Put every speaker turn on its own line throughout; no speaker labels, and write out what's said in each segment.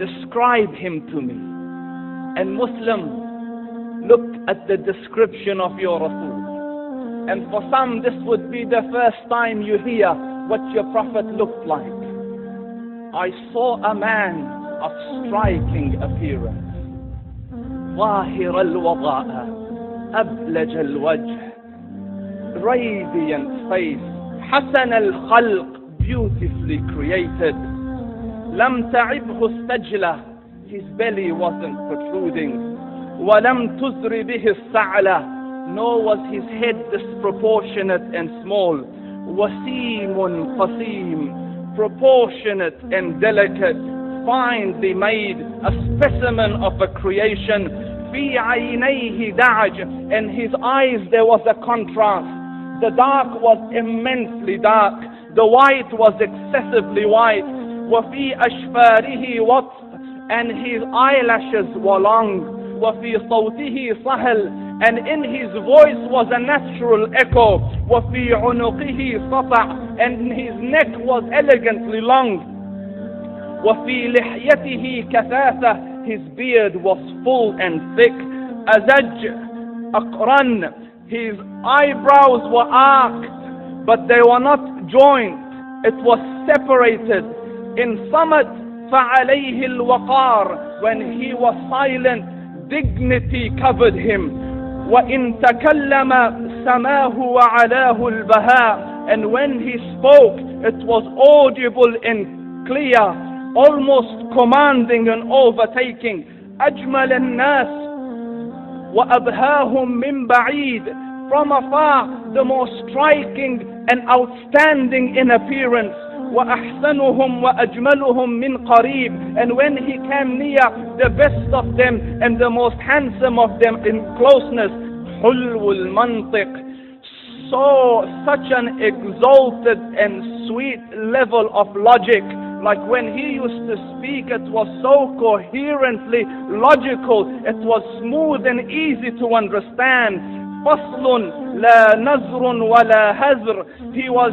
describe him to me. And Muslim, look at the description of your Rasul. And for some, this would be the first time you hear what your Prophet looked like. I saw a man of striking appearance. ظاهر الوضاء أبلج الوجه, radiant face, حسن الخلق, beautifully created. لم تعبه السجلة, his belly wasn't protruding. ولم تزر به السعلة, nor was his head disproportionate and small. وسيم قسيم, proportionate and delicate, finely made, a specimen of a creation. في عينيه دعج, and his eyes there was a contrast. The dark was immensely dark, the white was excessively white. وفي أشفاره وطف, and his eyelashes were long. وفي صوته صهل, and in his voice was a natural echo. وفي عنقه سطع, and his neck was elegantly long. وفي لحيته كثافة, his beard was full and thick. أزج أقرن, his eyebrows were arched, but they were not joined. It was separated. In صمت فعليه الوقار, when he was silent, dignity covered him. وإن تكلم سماه وعلاه البهاء, and when he spoke, it was audible and clear, almost commanding and overtaking. أجمل الناس وأبهاهم من بعيد, from afar the most striking and outstanding in appearance. وأحسنهم وأجملهم من قريب, and when he came near, the best of them and the most handsome of them in closeness. حلو المنطق, so such an exalted and sweet level of logic. Like when he used to speak, it was so coherently logical, it was smooth and easy to understand. فصل لا نزر ولا هزر, he was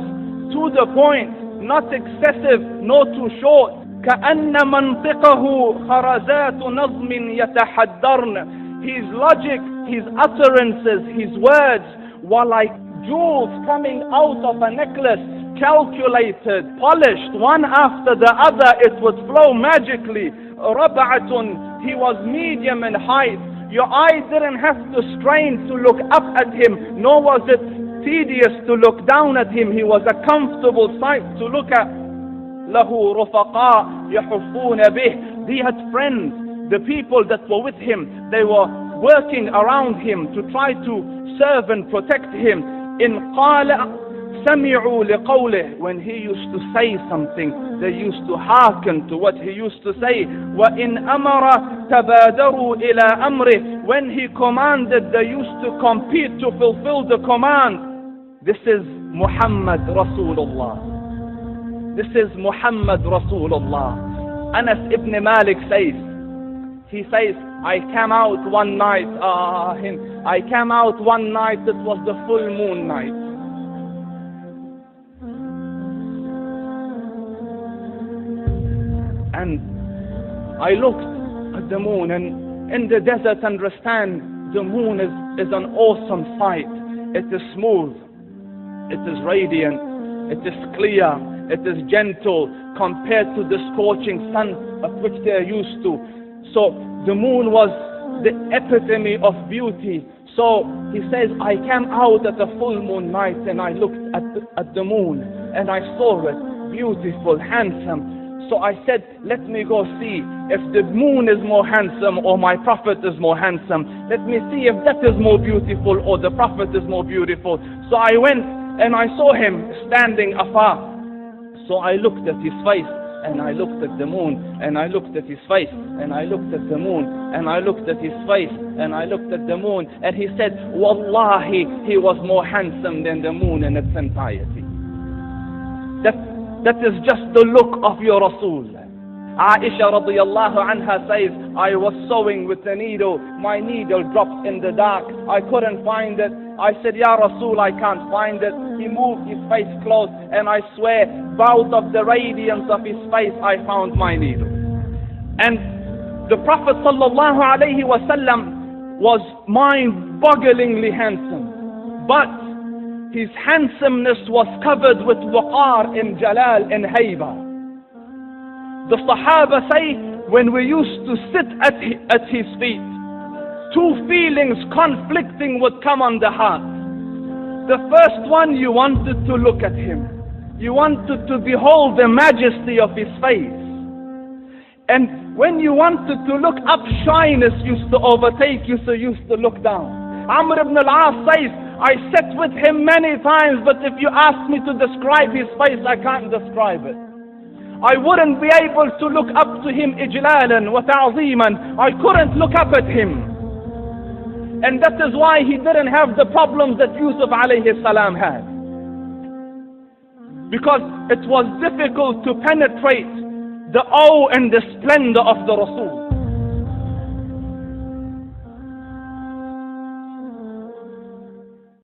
to the point, not excessive, nor too short. كأن منطقه خرزات نظم يتحدرن, his logic, his utterances, his words were like jewels coming out of a necklace, calculated, polished, one after the other. It would flow magically. ربعة, he was medium in height. Your eyes didn't have to strain to look up at him, nor was it tedious to look down at him. He was a comfortable sight to look at. له رفقاء يحفون به, he had friends. The people that were with him, they were working around him to try to serve and protect him. إن قال سمعوا لقوله, when he used to say something, they used to hearken to what he used to say. وإن أمر تبادروا إلى أمره, when he commanded, they used to compete to fulfill the command. This is Muhammad Rasulullah. This is Muhammad Rasulullah. Anas ibn Malik says, he says, I came out one night, I came out one night, it was the full moon night. And I looked at the moon, and in the desert, understand, the moon is an awesome sight. It is smooth, it is radiant, it is clear, it is gentle compared to the scorching sun of which they are used to. So the moon was the epitome of beauty. So he says, I came out at a full moon night and I looked at the moon and I saw it, beautiful, handsome. So I said, let me go see if the moon is more handsome or my Prophet is more handsome. Let me see if that is more beautiful or the Prophet is more beautiful. So I went and I saw him standing afar. So I looked at his face and I looked at the moon and I looked at his face and I looked at the moon and I looked at his face and I looked at the moon, and he said, Wallahi, he was more handsome than the moon in its entirety. That is just the look of your Rasul. Aisha radiyallahu anha says, I was sewing with a needle. My needle dropped in the dark. I couldn't find it. I said, Ya Rasul, I can't find it. He moved his face close, and I swear, out of the radiance of his face, I found my needle. And the Prophet sallallahu alaihi wasallam was mind-bogglingly handsome, but his handsomeness was covered with waqar and jalal and hayba. The Sahaba say, when we used to sit at his feet, two feelings conflicting would come on the heart. The first one, you wanted to look at him. You wanted to behold the majesty of his face. And when you wanted to look up, shyness used to overtake you, so you used to look down. Amr ibn al-As says, I sat with him many times, but if you ask me to describe his face, I can't describe it. I wouldn't be able to look up to him ijlalan wa ta'zeeman. I couldn't look up at him. And that is why he didn't have the problems that Yusuf alayhi salam had. Because it was difficult to penetrate the awe and the splendor of the Rasul.